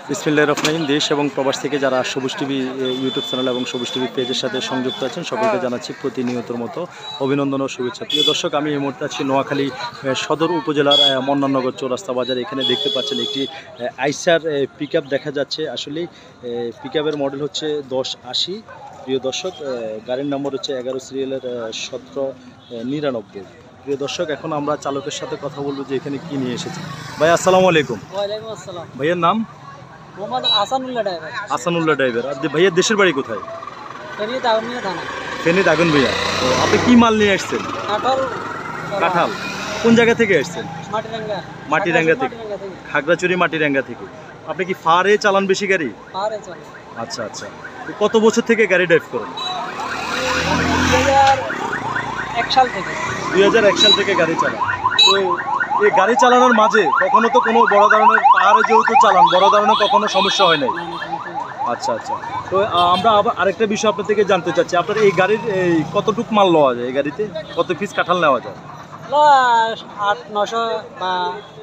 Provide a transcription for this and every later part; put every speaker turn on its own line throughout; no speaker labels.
বিসমিল্লাহির রহমানির রহিম। দেশ এবং প্রবাস থেকে যারা সবুজ টিভি ইউটিউব চ্যানেল এবং সবুজ টিভি পেজের সাথে সংযুক্ত আছেন সকলকে জানাচ্ছি প্রতিনিয়তর মতো অভিনন্দন ও শুভেচ্ছা। প্রিয় দর্শক, আমি এই মুহূর্তে আছি নোয়াখালী সদর উপজেলার মন্নাননগর চৌরাস্তা বাজার। এখানে দেখতে পাচ্ছেন একটি আইসার পিকআপ দেখা যাচ্ছে। আসলে পিকআপের মডেল হচ্ছে 1080। প্রিয় দর্শক, গাড়ির নম্বর হচ্ছে 11 সিরিয়ালের 1799। প্রিয় দর্শক, এখন আমরা চালকের সাথে কথা বলবো যে এখানে কি নিয়ে এসেছে। ভাই আসসালামু আলাইকুম।
ওয়ালাইকুম আসসালাম।
ভাইয়ের নাম?
মোহাম্মদ আসানুল্লাহ ড্রাইভার।
আসানুল্লাহ ড্রাইভার। আর ভাইয়ের দেশের বাড়ি কোথায়?
ফেনী দাগনভূঞা থানা।
ফেনী দাগনভূঞা। তো আপনি কি মাল নিয়ে আসছেন? কাঁঠাল। কোন জায়গা থেকে আসছেন?
মাটিরাঙ্গা।
মাটিরাঙ্গা থেকে। খাগড়াছড়ি মাটিরাঙ্গা থেকে। আপনি কি ফারে চালান বেশি গাড়ি?
ফারে চলে।
আচ্ছা আচ্ছা। তো কত বছর থেকে গাড়ি ড্রাইভ করেন?
2001 সাল থেকে।
2001 সাল থেকে গাড়ি চালান। তো এই গাড়ি চালানোর মাঝে কখনো তো কোনো বড় ধরনের পাহাড়ে যেহেতু চালান, বড় ধরনের কখনো সমস্যা হয় নাই? আচ্ছা আচ্ছা। তো আমরা আবার আরেকটা বিষয় আপনার থেকে জানতে চাচ্ছি, আপনার এই গাড়ির এই কতটুক মাল নেওয়া যায়? এই গাড়িতে কত পিস কাঁঠাল নেওয়া যায়?
800-900 বা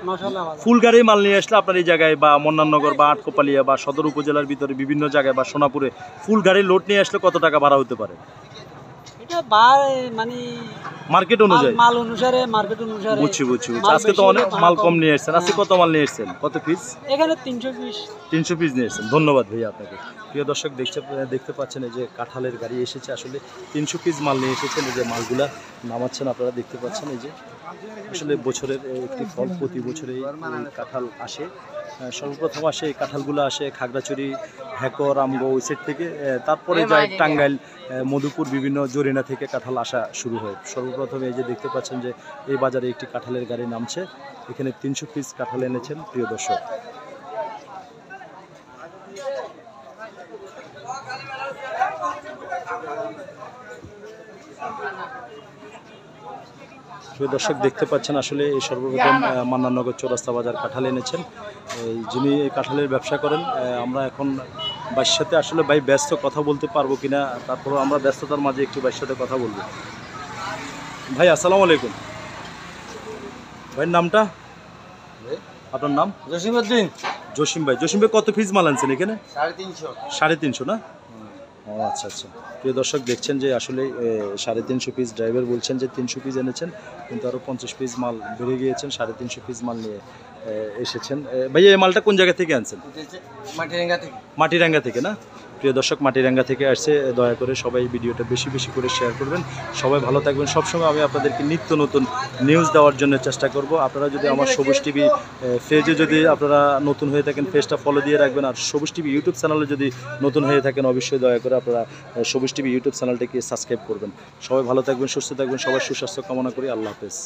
900 নেওয়া যায়।
ফুল গাড়ি মাল নিয়ে আসলে আপনার এই জায়গায় বা মন্নাননগর বা আটকোপালিয়া বা সদর উপজেলার ভিতরে বিভিন্ন জায়গায় বা সোনাপুরে ফুল গাড়ির লোড নিয়ে আসলে কত টাকা ভাড়া হতে পারে?
এটা মানে
মার্কেট অনুযায়ী,
মাল অনুসারে, মার্কেট অনুসারে।
বুঝছি। আজকে তো অনেক মাল কম নিয়ে এসেছেন। আজকে কত মাল নিয়ে এসেছেন? কত পিস?
এখানে 300 পিস।
300 পিস নিয়ে এসেছেন। ধন্যবাদ ভাইয়া আপনাকে। প্রিয় দর্শক, দেখতে পাচ্ছেন এই যে কাঁঠালের গাড়ি এসেছে। আসলে 300 পিস মাল নিয়ে এসেছেন। এই যে মালগুলা নামাচ্ছেন আপনারা দেখতে পাচ্ছেন। এই যে আসলে বছরের একটি ফল, প্রতি বছরে কাঁঠাল আসে। সর্বপ্রথম আসে এই কাঁঠালগুলো আসে খাগড়াছড়ি, হেকর, আমগো ওই সাইড থেকে। তারপরে যায় টাঙ্গাইল, মধুপুর, বিভিন্ন জরিনা থেকে কাঁঠাল আসা শুরু হয়। সর্বপ্রথম এই যে দেখতে পাচ্ছেন যে এই বাজারে একটি কাঁঠালের গাড়ি নামছে। এখানে 300 পিস কাঁঠাল এনেছেন। প্রিয় দর্শক, দেখতে পাচ্ছেন আসলে এই সর্বপ্রথম মান্নাননগর চৌরাস্তা বাজার কাঁঠাল এনেছেন যিনি এই কাঁঠালের ব্যবসা করেন। আমরা এখন ভাইয়ের সাথে আসলে ভাই ব্যস্ত, কথা বলতে পারবো কিনা, তারপর আমরা ব্যস্ততার মাঝে একটু ভাইয়ের সাথে কথা বলবো। ভাই আসসালামু আলাইকুম। ভাইয়ের নামটা? আপনার নাম?
জসিমউদ্দিন।
জসিম ভাই। জসিম ভাই, কত পিস মাল আনছেন এখানে?
350।
350 না? ও আচ্ছা আচ্ছা। প্রিয় দর্শক, দেখছেন যে আসলে 350 পিস, ড্রাইভার বলছেন যে 300 পিস এনেছেন, কিন্তু আরও 50 পিস মাল বেড়ে গিয়েছেন। 350 পিস মাল নিয়ে এসেছেন। ভাইয়া এই মালটা কোন জায়গা থেকে আনছেন?
মাটিরাঙ্গা থেকে।
মাটিরাঙ্গা থেকে না? প্রিয় দর্শক, মাটিরাঙ্গা থেকে আসছে। দয়া করে সবাই ভিডিওটা বেশি বেশি করে শেয়ার করবেন। সবাই ভালো থাকবেন। সবসময় আমি আপনাদেরকে নিত্য নতুন নিউজ দেওয়ার জন্য চেষ্টা করব। আপনারা যদি আমার সবুজ টিভি পেজে যদি আপনারা নতুন হয়ে থাকেন, পেজটা ফলো দিয়ে রাখবেন। আর সবুজ টিভি ইউটিউব চ্যানেলে যদি নতুন হয়ে থাকেন, অবশ্যই দয়া করে আপনারা সবুজ টিভি ইউটিউব চ্যানেলটাকে সাবস্ক্রাইব করবেন। সবাই ভালো থাকবেন, সুস্থ থাকবেন। সবার সুস্বাস্থ্য কামনা করি। আল্লাহ হাফেজ।